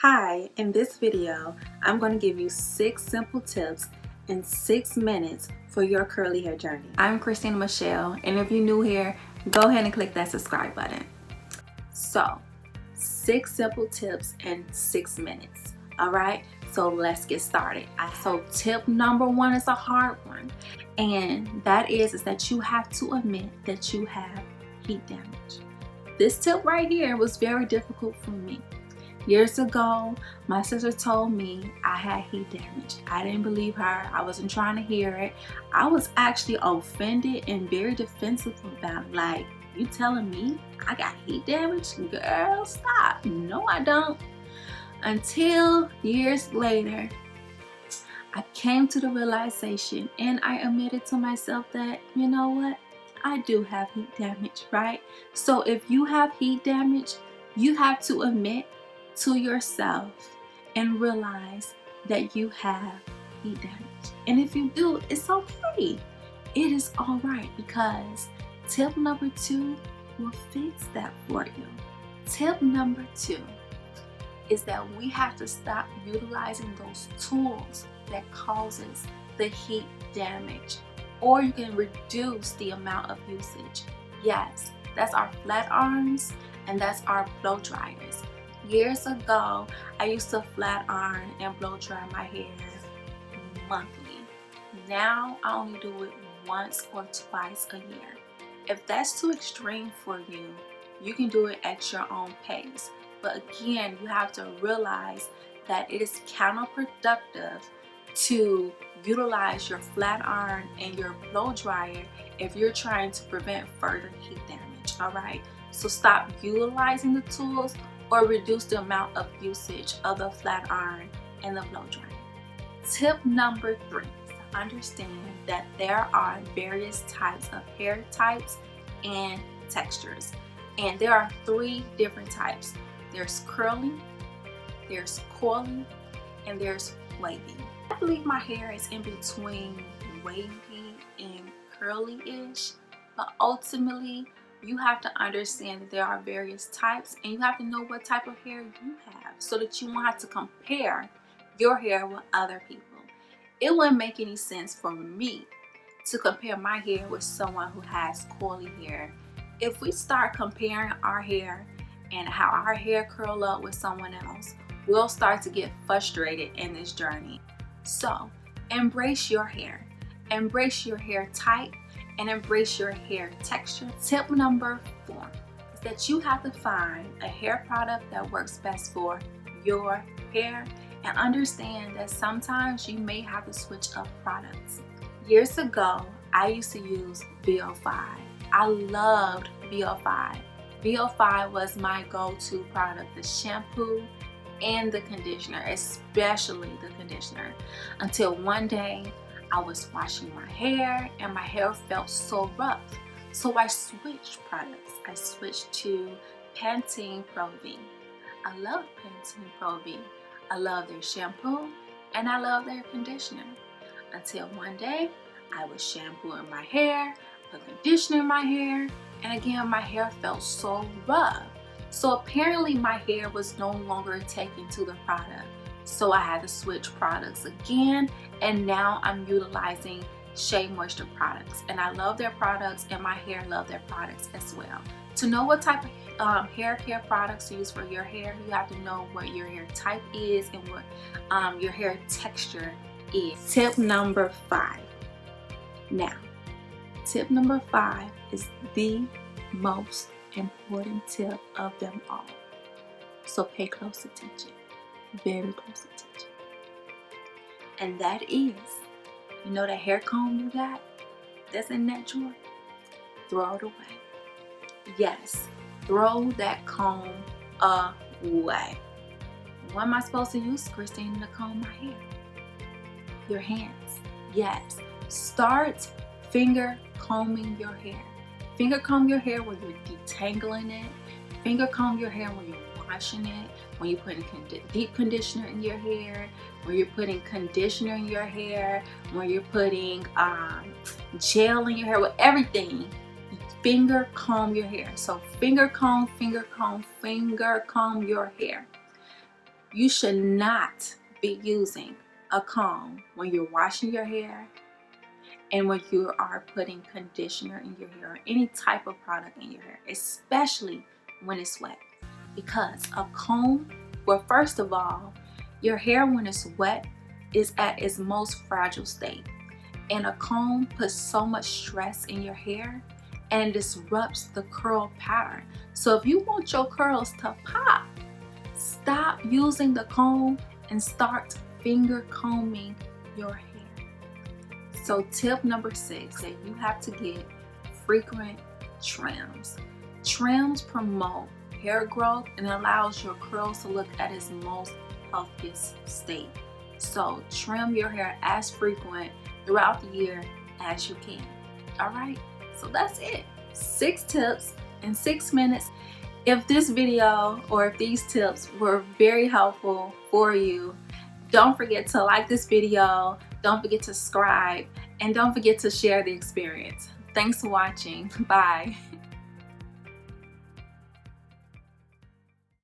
Hi, in this video, I'm going to give you 6 simple tips in 6 minutes for your curly hair journey. I'm Christina Michelle, and if you're new here, go ahead and click that subscribe button. So, 6 simple tips in 6 minutes. Alright, so let's get started. So tip number 1 is a hard one, and that is that you have to admit that you have heat damage. This tip right here was very difficult for me. Years ago, my sister told me I had heat damage. I didn't believe her. I wasn't trying to hear it. I was actually offended and very defensive about it. Like, you telling me I got heat damage? Girl, stop. No, I don't. Until years later, I came to the realization and I admitted to myself that, you know what? I do have heat damage, right? So if you have heat damage, you have to admit to yourself and realize that you have heat damage. And if you do, it's okay. It is all right, because tip number 2 will fix that for you. Tip number 2 is that we have to stop utilizing those tools that causes the heat damage, or you can reduce the amount of usage. Yes, that's our flat irons and that's our blow dryers. Years ago, I used to flat iron and blow dry my hair monthly. Now I only do it once or twice a year. If that's too extreme for you, you can do it at your own pace. But again, you have to realize that it is counterproductive to utilize your flat iron and your blow dryer if you're trying to prevent further heat damage. Alright, so stop utilizing the tools or reduce the amount of usage of the flat iron and the blow dryer. Tip number 3 is to understand that there are various types of hair types and textures, and there are 3 different types. There's curly, there's coily, and there's wavy. I believe my hair is in between wavy and curly-ish, but ultimately you have to understand that there are various types, and you have to know what type of hair you have so that you won't have to compare your hair with other people. It wouldn't make any sense for me to compare my hair with someone who has coily hair. If we start comparing our hair and how our hair curl up with someone else, we'll start to get frustrated in this journey. So embrace your hair. Embrace your hair type and embrace your hair texture. Tip number 4 is that you have to find a hair product that works best for your hair, and understand that sometimes you may have to switch up products. Years ago, I used to use VO5. I loved VO5. VO5 was my go-to product, the shampoo and the conditioner, especially the conditioner, until one day I was washing my hair and my hair felt so rough. So I switched products. I switched to Pantene Pro V. I love Pantene Pro V. I love their shampoo and I love their conditioner. Until one day I was shampooing my hair, put conditioner in my hair, and again my hair felt so rough. So apparently my hair was no longer taken to the product. So I had to switch products again, and now I'm utilizing Shea Moisture products, and I love their products and my hair love their products as well. To know what type of hair care products to use for your hair, you have to know what your hair type is and what your hair texture is. Tip number 5. Now, tip number 5 is the most important tip of them all. So pay close attention. Very close attention. And that is, you know that hair comb you got that's in that drawer? Throw it away. Yes, throw that comb away. What am I supposed to use, Christina, to comb my hair? Your hands. Yes. Start finger combing your hair. Finger comb your hair when you're detangling it. Finger comb your hair when you're washing it, when you're putting deep conditioner in your hair, when you're putting conditioner in your hair, when you're putting gel in your hair, with everything. Finger comb your hair. So finger comb your hair. You should not be using a comb when you're washing your hair and when you are putting conditioner in your hair or any type of product in your hair, especially when it's wet. Because a comb, well, first of all, your hair when it's wet is at its most fragile state. And a comb puts so much stress in your hair and disrupts the curl pattern. So if you want your curls to pop, stop using the comb and start finger combing your hair. So tip number 6, that you have to get frequent trims. Trims promote hair growth and allows your curls to look at its most healthiest state. So trim your hair as frequent throughout the year as you can. All right, so that's it. 6 tips in 6 minutes. If this video or if these tips were very helpful for you, don't forget to like this video, don't forget to subscribe, and don't forget to share the experience. Thanks for watching. Bye.